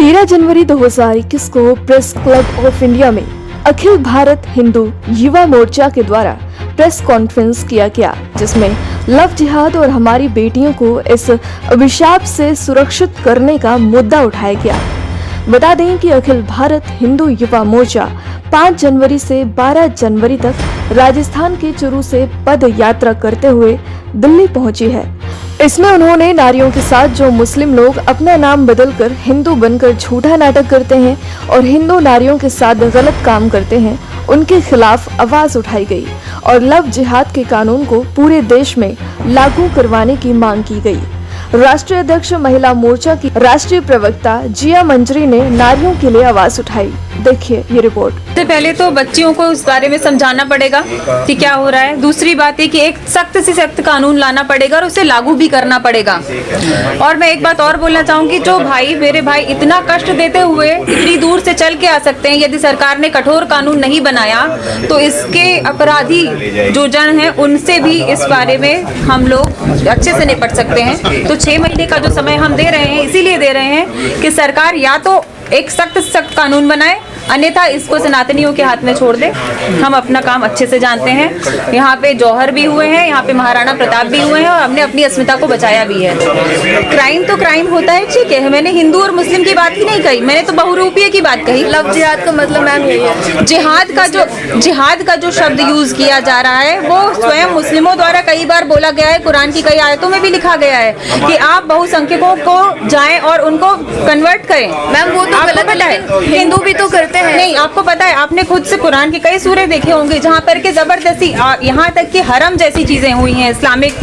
13 जनवरी 2021 को press club of India में अखिल भारत हिंदू युवा मोर्चा के द्वारा प्रेस कॉन्फ्रेंस किया गया, जिसमें लव जिहाद और हमारी बेटियों को इस अभिशाप से सुरक्षित करने का मुद्दा उठाया गया। बता दें कि अखिल भारत हिंदू युवा मोर्चा 5 जनवरी से 12 जनवरी तक राजस्थान के चुरू से पद यात्रा करते हुए दिल्ली पहुंची है। इसमें उन्होंने नारियों के साथ जो मुस्लिम लोग अपना नाम बदलकर हिंदू बनकर झूठा नाटक करते हैं और हिंदू नारियों के साथ गलत काम करते हैं, उनके खिलाफ आवाज उठाई गई और लव जिहाद के कानून को पूरे देश में लागू करवाने की मांग की गई। राष्ट्रीय अध्यक्ष महिला मोर्चा की राष्ट्रीय प्रवक्ता जिया मंजरी ने नारियों के लिए आवाज उठाई। देखिए ये रिपोर्ट। सबसे पहले तो बच्चियों को इस बारे में समझाना पड़ेगा कि क्या हो रहा है। दूसरी बात है कि एक सख्त से सख्त कानून लाना पड़ेगा और उसे लागू भी करना पड़ेगा। और मैं एक बात और बोलना चाहूंगी, जो भाई मेरे भाई इतना कष्ट देते हुए इतनी दूर से चल के आ सकते हैं, यदि सरकार ने कठोर कानून नहीं बनाया तो इसके अपराधी जो जन है उनसे भी इस बारे में हम लोग अच्छे से निपट सकते हैं। तो 6 महीने का जो समय हम दे रहे हैं, इसीलिए दे रहे हैं कि सरकार या तो एक सख्त कानून बनाए, अन्यथा इसको सनातनियों के हाथ में छोड़ दे। हम अपना काम अच्छे से जानते हैं। यहाँ पे जौहर भी हुए हैं, यहाँ पे महाराणा प्रताप भी हुए हैं और हमने अपनी अस्मिता को बचाया भी है। क्राइम तो क्राइम होता है, ठीक है। मैंने हिंदू और मुस्लिम की बात ही नहीं कही, मैंने तो बहुरूपीय की बात कही। लव जिहाद का मतलब मैम यही है। जिहाद का जो शब्द यूज किया जा रहा है वो स्वयं मुस्लिमों द्वारा कई बार बोला गया है। कुरान की कई आयतों में भी लिखा गया है कि आप बहुसंख्यकों को जाएं और उनको कन्वर्ट करें। मैम वो तो गलत है, हिंदू भी तो करते हैं। नहीं, आपको पता है, आपने खुद से कुरान के कई सूरे देखे होंगे जहाँ पर के जबरदस्ती यहाँ तक कि हरम जैसी चीजें हुई हैं इस्लामिक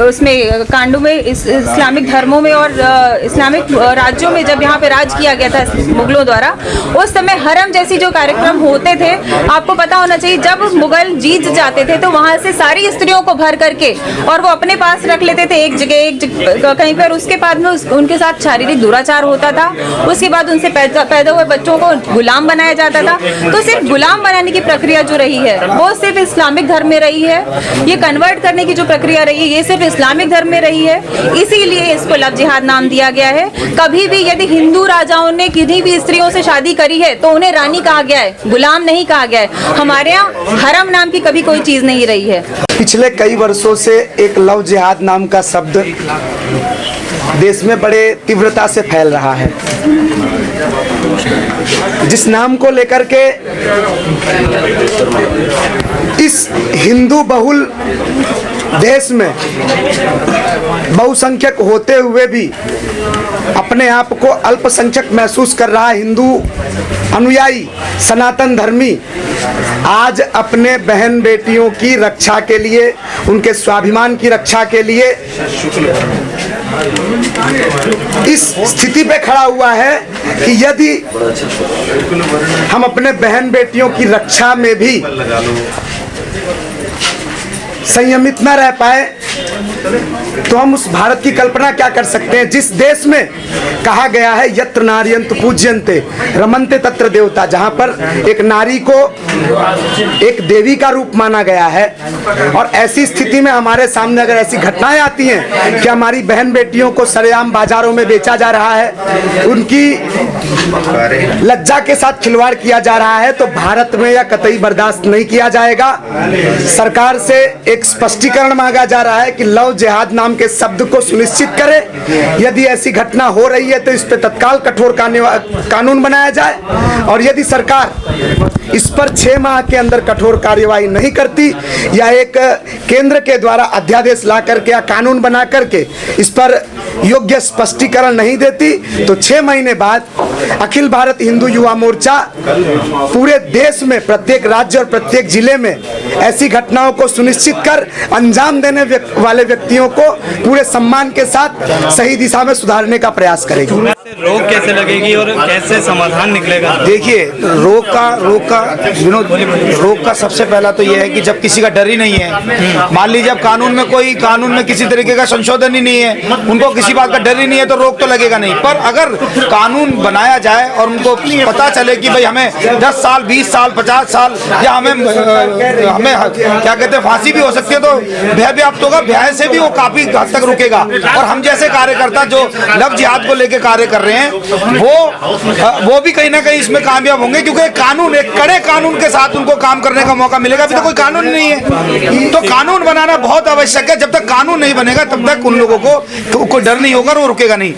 उसमें कांडों में, इस्लामिक धर्मों में और इस्लामिक राज्यों में। जब यहाँ पे राज किया गया था मुगलों द्वारा, उस समय हरम जैसी जो कार्यक्रम होते थे, आपको पता होना चाहिए, जब मुगल जीत जाते थे तो वहां से सारी स्त्रियों को भर करके और वो अपने पास रख लेते थे एक जगह कहीं पर। उसके बाद में उनके साथ शारीरिक दुराचार होता था। उसके बाद उनसे पैदा हुए बच्चों को गुलाम बनाया जाता था। तो सिर्फ गुलाम बनाने की प्रक्रिया जो रही है वो सिर्फ इस्लामिक धर्म में रही है। ये कन्वर्ट करने की जो प्रक्रिया रही है ये सिर्फ इस्लामिक धर्म में रही है, इसीलिए इसको लव जिहाद नाम दिया गया है। कभी भी यदि हिंदू राजाओं ने किन्हीं भी स्त्रियों से शादी करी है तो उन्हें रानी कहा गया है, गुलाम नहीं कहा गया है। हमारे यहाँ हरम नाम की कभी कोई चीज नहीं रही है। पिछले कई वर्षों से एक लव जिहाद नाम का शब्द देश में बड़े तीव्रता से फैल रहा है, जिस नाम को लेकर के इस हिंदू बहुल देश में बहुसंख्यक होते हुए भी अपने आप को अल्पसंख्यक महसूस कर रहा हिंदू अनुयायी सनातन धर्मी आज अपने बहन बेटियों की रक्षा के लिए, उनके स्वाभिमान की रक्षा के लिए इस स्थिति पे खड़ा हुआ है कि यदि हम अपने बहन बेटियों की रक्षा में भी संयमित न रह पाए तो हम उस भारत की कल्पना क्या कर सकते हैं जिस देश में कहा गया है यत्र नार्यन्त पूज्यन्ते रमन्ते तत्र देवता, जहां पर एक नारी को एक देवी का रूप माना गया है। और ऐसी स्थिति में हमारे सामने अगर ऐसी घटनाएं आती हैं कि हमारी बहन बेटियों को सरेआम बाजारों में बेचा जा रहा है, उनकी लज्जा के साथ खिलवाड़ किया जा रहा है, तो भारत में यह कतई बर्दाश्त नहीं किया जाएगा। सरकार से एक स्पष्टीकरण मांगा जा रहा है कि लव जिहाद नाम के शब्द को सुनिश्चित करे। यदि ऐसी घटना हो रही है तो इस पर तत्काल कठोर कानून बनाया जाए, और यदि सरकार इस पर 6 माह के अंदर कठोर कार्यवाही नहीं करती या एक केंद्र के द्वारा अध्यादेश ला करके या कानून बना करके इस पर योग्य स्पष्टीकरण नहीं देती, तो 6 महीने बाद अखिल भारत हिंदू युवा मोर्चा पूरे देश में प्रत्येक राज्य और प्रत्येक जिले में ऐसी घटनाओं को सुनिश्चित कर अंजाम देने वाले व्यक्तियों को पूरे सम्मान के साथ सही दिशा में सुधारने का प्रयास करेगी। रोक कैसे लगेगी और कैसे समाधान निकलेगा? देखिए, रोक का सबसे पहला तो यह है कि जब किसी का डर ही नहीं है, मान लीजिए जब कानून में किसी तरीके का संशोधन ही नहीं है, उनको किसी बात का डर ही नहीं है तो रोक तो लगेगा नहीं। पर अगर कानून बनाया जाए और उनको पता चले कि भाई हमें 10 साल 20 साल 50 साल या हमें क्या कहते हैं फांसी भी हो सकती है, तो भय व्याप्त होगा, भय से भी वो काफी हद तक रुकेगा। और हम जैसे कार्यकर्ता जो लव जिहाद को लेकर कार्य कर रहे हैं वो भी कहीं ना कहीं इसमें कामयाब होंगे, क्योंकि कानून, एक कड़े कानून के साथ उनको काम करने का मौका मिलेगा। अभी तो कोई कानून नहीं है, तो कानून बनाना बहुत आवश्यक है। जब तक कानून नहीं बनेगा तब तक उन लोगों को कोई डर नहीं होगा और वो रुकेगा नहीं।